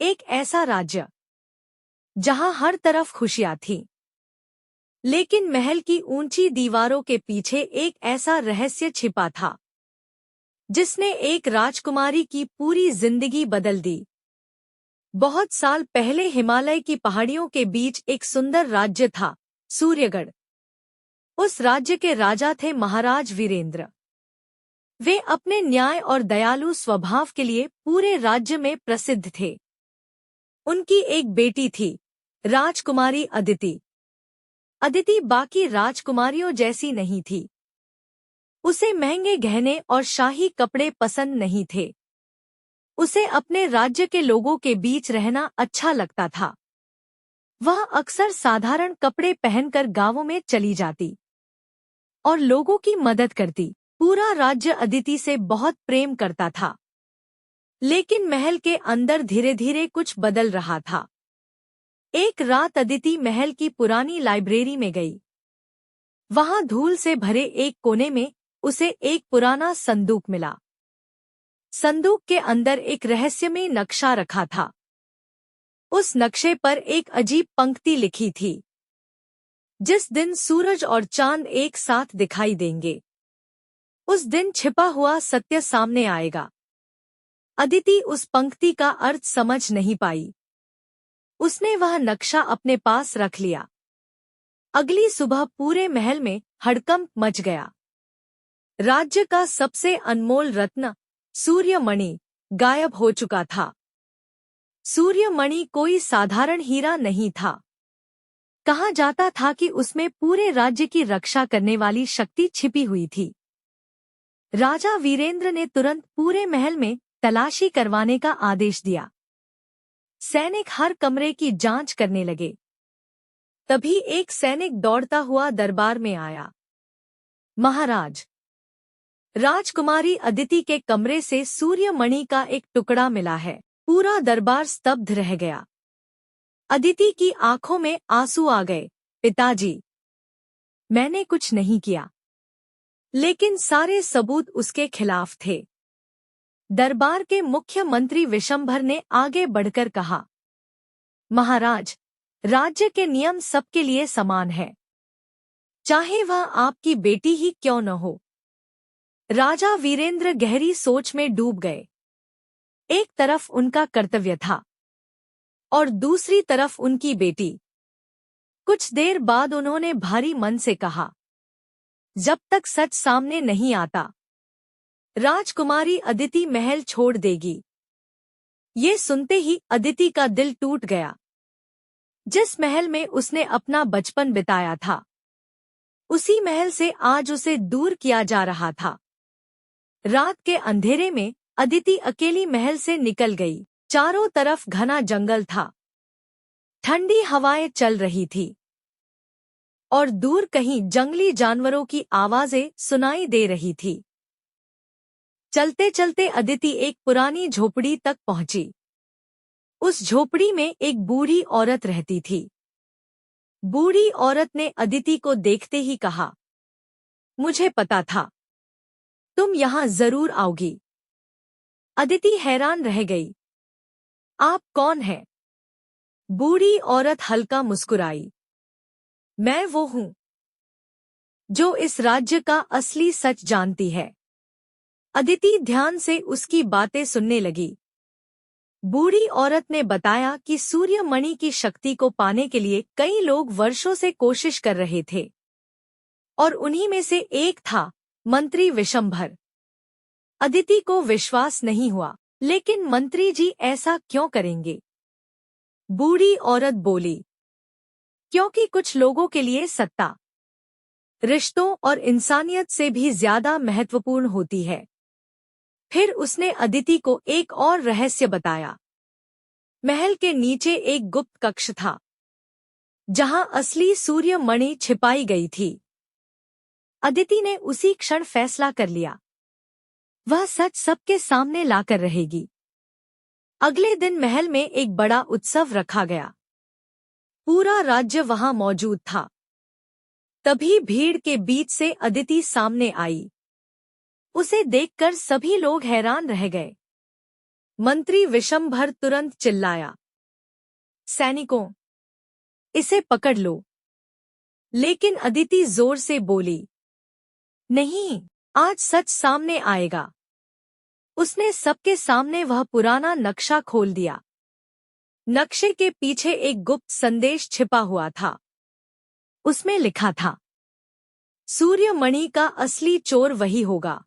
एक ऐसा राज्य जहां हर तरफ खुशियां थीं, लेकिन महल की ऊंची दीवारों के पीछे एक ऐसा रहस्य छिपा था जिसने एक राजकुमारी की पूरी जिंदगी बदल दी। बहुत साल पहले हिमालय की पहाड़ियों के बीच एक सुंदर राज्य था, सूर्यगढ़। उस राज्य के राजा थे महाराज वीरेंद्र। वे अपने न्याय और दयालु स्वभाव के लिए पूरे राज्य में प्रसिद्ध थे। उनकी एक बेटी थी, राजकुमारी अदिति। अदिति बाकी राजकुमारियों जैसी नहीं थी। उसे महंगे गहने और शाही कपड़े पसंद नहीं थे। उसे अपने राज्य के लोगों के बीच रहना अच्छा लगता था। वह अक्सर साधारण कपड़े पहनकर गांवों में चली जाती और लोगों की मदद करती। पूरा राज्य अदिति से बहुत प्रेम करता था। लेकिन महल के अंदर धीरे धीरे कुछ बदल रहा था। एक रात अदिति महल की पुरानी लाइब्रेरी में गई। वहां धूल से भरे एक कोने में उसे एक पुराना संदूक मिला। संदूक के अंदर एक रहस्यमय नक्शा रखा था। उस नक्शे पर एक अजीब पंक्ति लिखी थी, जिस दिन सूरज और चांद एक साथ दिखाई देंगे, उस दिन छिपा हुआ सत्य सामने आएगा। अदिति उस पंक्ति का अर्थ समझ नहीं पाई। उसने वह नक्शा अपने पास रख लिया। अगली सुबह पूरे महल में हड़कंप मच गया। राज्य का सबसे अनमोल रत्न सूर्यमणि गायब हो चुका था। सूर्यमणि कोई साधारण हीरा नहीं था। कहा जाता था कि उसमें पूरे राज्य की रक्षा करने वाली शक्ति छिपी हुई थी। राजा वीरेंद्र ने तुरंत पूरे महल में तलाशी करवाने का आदेश दिया। सैनिक हर कमरे की जांच करने लगे। तभी एक सैनिक दौड़ता हुआ दरबार में आया। महाराज, राजकुमारी अदिति के कमरे से सूर्यमणि का एक टुकड़ा मिला है। पूरा दरबार स्तब्ध रह गया। अदिति की आंखों में आंसू आ गए। पिताजी, मैंने कुछ नहीं किया। लेकिन सारे सबूत उसके खिलाफ थे। दरबार के मुख्य मंत्री विशंभर ने आगे बढ़कर कहा, महाराज, राज्य के नियम सबके लिए समान है, चाहे वह आपकी बेटी ही क्यों न हो। राजा वीरेंद्र गहरी सोच में डूब गए। एक तरफ उनका कर्तव्य था और दूसरी तरफ उनकी बेटी। कुछ देर बाद उन्होंने भारी मन से कहा, जब तक सच सामने नहीं आता, राजकुमारी अदिति महल छोड़ देगी। ये सुनते ही अदिति का दिल टूट गया। जिस महल में उसने अपना बचपन बिताया था, उसी महल से आज उसे दूर किया जा रहा था। रात के अंधेरे में अदिति अकेली महल से निकल गई। चारों तरफ घना जंगल था। ठंडी हवाएं चल रही थी और दूर कहीं जंगली जानवरों की आवाजें सुनाई दे रही थी। चलते चलते अदिति एक पुरानी झोपड़ी तक पहुंची। उस झोपड़ी में एक बूढ़ी औरत रहती थी। बूढ़ी औरत ने अदिति को देखते ही कहा, मुझे पता था तुम यहां जरूर आओगी। अदिति हैरान रह गई। आप कौन हैं? बूढ़ी औरत हल्का मुस्कुराई। मैं वो हूं जो इस राज्य का असली सच जानती है। अदिति ध्यान से उसकी बातें सुनने लगी। बूढ़ी औरत ने बताया कि सूर्यमणि की शक्ति को पाने के लिए कई लोग वर्षों से कोशिश कर रहे थे और उन्हीं में से एक था मंत्री विशंभर। अदिति को विश्वास नहीं हुआ, लेकिन मंत्री जी ऐसा क्यों करेंगे? बूढ़ी औरत बोली, क्योंकि कुछ लोगों के लिए सत्ता, रिश्तों और इंसानियत से भी ज्यादा महत्वपूर्ण होती है। फिर उसने अदिति को एक और रहस्य बताया। महल के नीचे एक गुप्त कक्ष था, जहां असली सूर्यमणि छिपाई गई थी। अदिति ने उसी क्षण फैसला कर लिया, वह सच सबके सामने लाकर रहेगी। अगले दिन महल में एक बड़ा उत्सव रखा गया। पूरा राज्य वहां मौजूद था। तभी भीड़ के बीच से अदिति सामने आई। उसे देखकर सभी लोग हैरान रह गए। मंत्री विशंभर तुरंत चिल्लाया, सैनिकों, इसे पकड़ लो। लेकिन अदिति जोर से बोली, नहीं, आज सच सामने आएगा। उसने सबके सामने वह पुराना नक्शा खोल दिया। नक्शे के पीछे एक गुप्त संदेश छिपा हुआ था। उसमें लिखा था, सूर्यमणि का असली चोर वही होगा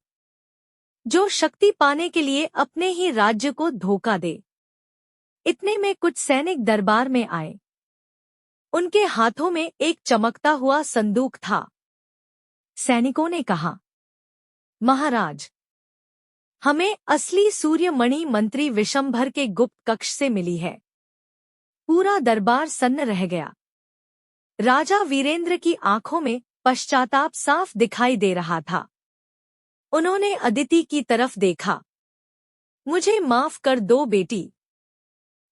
जो शक्ति पाने के लिए अपने ही राज्य को धोखा दे। इतने में कुछ सैनिक दरबार में आए। उनके हाथों में एक चमकता हुआ संदूक था। सैनिकों ने कहा, महाराज, हमें असली सूर्यमणि मंत्री विशंभर के गुप्त कक्ष से मिली है। पूरा दरबार सन्न रह गया। राजा वीरेंद्र की आंखों में पश्चाताप साफ दिखाई दे रहा था। उन्होंने अदिति की तरफ देखा। मुझे माफ कर दो बेटी,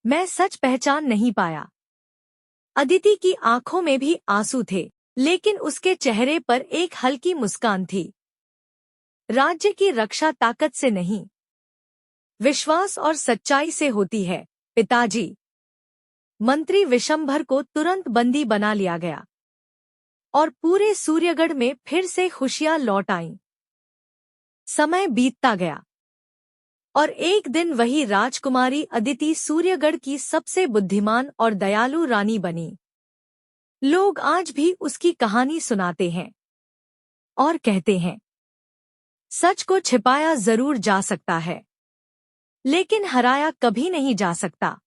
मैं सच पहचान नहीं पाया। अदिति की आंखों में भी आंसू थे, लेकिन उसके चेहरे पर एक हल्की मुस्कान थी। राज्य की रक्षा ताकत से नहीं, विश्वास और सच्चाई से होती है, पिताजी। मंत्री विशंभर को तुरंत बंदी बना लिया गया और पूरे सूर्यगढ़ में फिर से खुशियां लौट आईं। समय बीतता गया और एक दिन वही राजकुमारी अदिति सूर्यगढ़ की सबसे बुद्धिमान और दयालु रानी बनी। लोग आज भी उसकी कहानी सुनाते हैं और कहते हैं, सच को छिपाया जरूर जा सकता है, लेकिन हराया कभी नहीं जा सकता।